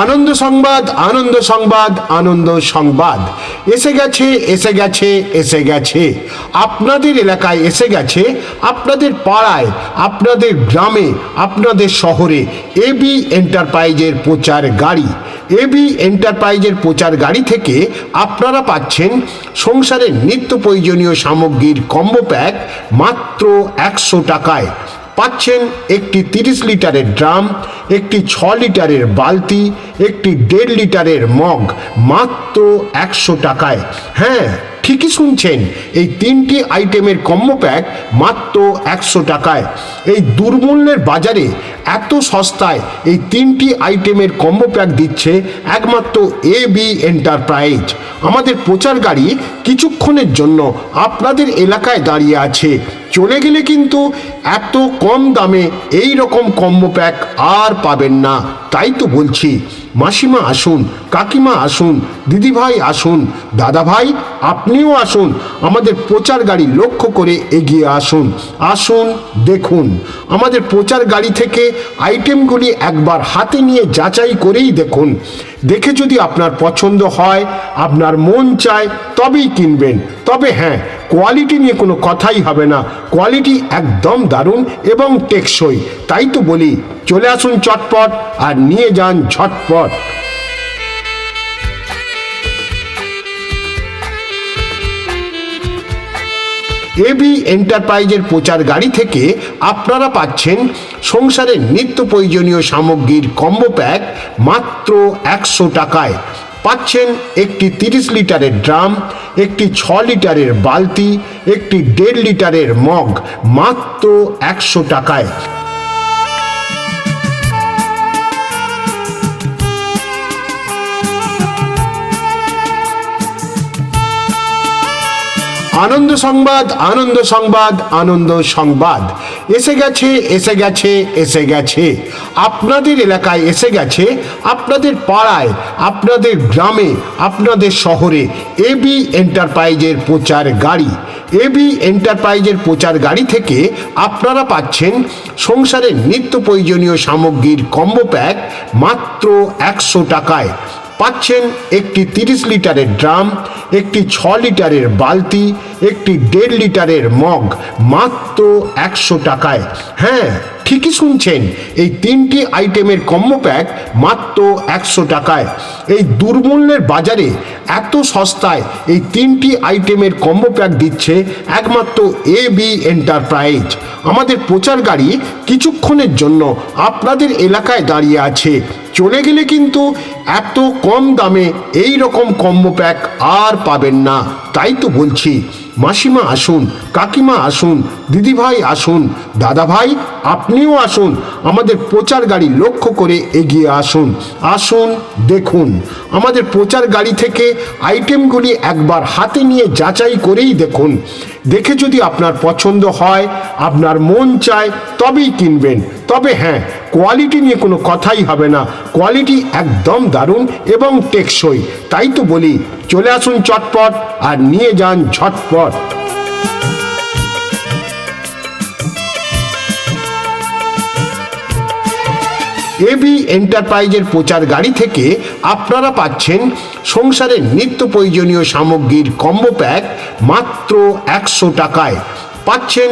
আনন্দ সংবাদ, আনন্দ সংবাদ, আনন্দ সংবাদ। এসে গেছে, এসে গেছে, এসে গেছে। আপনাদের এলাকায় এসে গেছে, আপনাদের পাড়ায়, আপনাদের গ্রামে, আপনাদের শহরে এবি এন্টারপ্রাইজের প্রচার গাড়ি। এবি এন্টারপ্রাইজের প্রচার গাড়ি থেকে আপনারা পাচ্ছেন সংসারের নিত্য প্রয়োজনীয় সামগ্রীর কম্বো প্যাক মাত্র 100 টাকায়। পাচ্ছেন একটি 30 লিটারের ড্রাম, একটি 6 লিটারের বালতি, একটি 1.5 লিটারের মগ মাত্র 100 টাকায়। হ্যাঁ, ঠিকই শুনছেন, এই 3টি আইটেমের কম্বো প্যাক মাত্র 100 টাকায়। এই দুর্মূল্যের বাজারে এত সস্তায় এই 3টি আইটেমের কম্বো প্যাক দিচ্ছে একমাত্র এবি এন্টারপ্রাইজ। আমাদের প্রচার গাড়ি কিছুক্ষণের জন্য আপনাদের এলাকায় দাঁড়িয়ে আছে। চলে গেলে কিন্তু এত কম দামে এই রকম কম্বো প্যাক আর পাবেন না। তাই তো বলছি, মাসিমা আসুন, কাকিমা আসুন, দিদিভাই আসুন, দাদা ভাই আপনিও আসুন, আমাদের প্রচার গাড়ি লক্ষ্য করে এগিয়ে আসুন। আসুন, দেখুন আমাদের প্রচার গাড়ি থেকে আইটেমগুলি একবার হাতে নিয়ে যাচাই করেই দেখুন। দেখে যদি আপনার পছন্দ হয়, আপনার মন চায়, তবেই কিনবেন। তবে হ্যাঁ, কোয়ালিটি নিয়ে কোনো কথাই হবে না, কোয়ালিটি একদম দারুণ এবং টেকসই। তাই তো বলি, চলে আসুন চটপট আর নিয়ে যান ঝটপট। এবি এন্টারপ্রাইজের প্রচার গাড়ি থেকে আপনারা পাচ্ছেন সংসারের নিত্য প্রয়োজনীয় সামগ্রীর কম্বো প্যাক মাত্র 100 টাকায়। পাচ্ছেন একটি 30 লিটারের ড্রাম, একটি 6 লিটারের বালতি, একটি 1.5 লিটারের মগ মাত্র 100 টাকায়। আনন্দ সংবাদ, আনন্দ সংবাদ, আনন্দ সংবাদ। এসে গেছে, এসে গেছে, এসে গেছে। আপনাদের এলাকায় এসে গেছে, আপনাদের পাড়ায়, আপনাদের গ্রামে, আপনাদের শহরে এবি এন্টারপ্রাইজের প্রচার গাড়ি। এবি এন্টারপ্রাইজের প্রচার গাড়ি থেকে আপনারা পাচ্ছেন সংসারের নিত্য প্রয়োজনীয় সামগ্রীর কম্বো প্যাক মাত্র 100 টাকায়। পাচ্ছেন একটি 30 লিটারের ড্রাম, একটি 6 লিটারের বালতি, একটি 1.5 লিটারের মগ মাত্র 100 টাকায়। হ্যাঁ, ঠিকই শুনছেন, এই 3টি আইটেমের কম্বো প্যাক মাত্র 100 টাকায়। এই দুর্মূল্যের বাজারে এত সস্তায় এই 3টি আইটেমের কম্বো প্যাক দিচ্ছে একমাত্র এবি এন্টারপ্রাইজ। আমাদের প্রচার গাড়ি কিছুক্ষণের জন্য আপনাদের এলাকায় দাঁড়িয়ে আছে। চলে গেলে কিন্তু এত কম দামে এই রকম কম্বো প্যাক আর পাবেন না। তাই তো বলছি, মাসিমা আসুন, কাকিমা আসুন, দিদিভাই আসুন, দাদা ভাই আপনিও আসুন, আমাদের প্রচার গাড়ি লক্ষ্য করে এগিয়ে আসুন। আসুন, দেখুন আমাদের প্রচার গাড়ি থেকে আইটেমগুলি একবার হাতে নিয়ে যাচাই করেই দেখুন। দেখে যদি আপনার পছন্দ হয়, আপনার মন চায়, তবেই কিনবেন। তবে হ্যাঁ, কোয়ালিটি নিয়ে কোনো কথাই হবে না, কোয়ালিটি একদম দারুণ এবং টেকসই। তাই তো বলি, চলে আসুন চটপট আর নিয়ে যান ঝটপট। এবি এন্টারপ্রাইজের প্রচার গাড়ি থেকে আপনারা পাচ্ছেন সংসারের নিত্য প্রয়োজনীয় সামগ্রীর কম্বো প্যাক মাত্র 100 টাকায়। পাচ্ছেন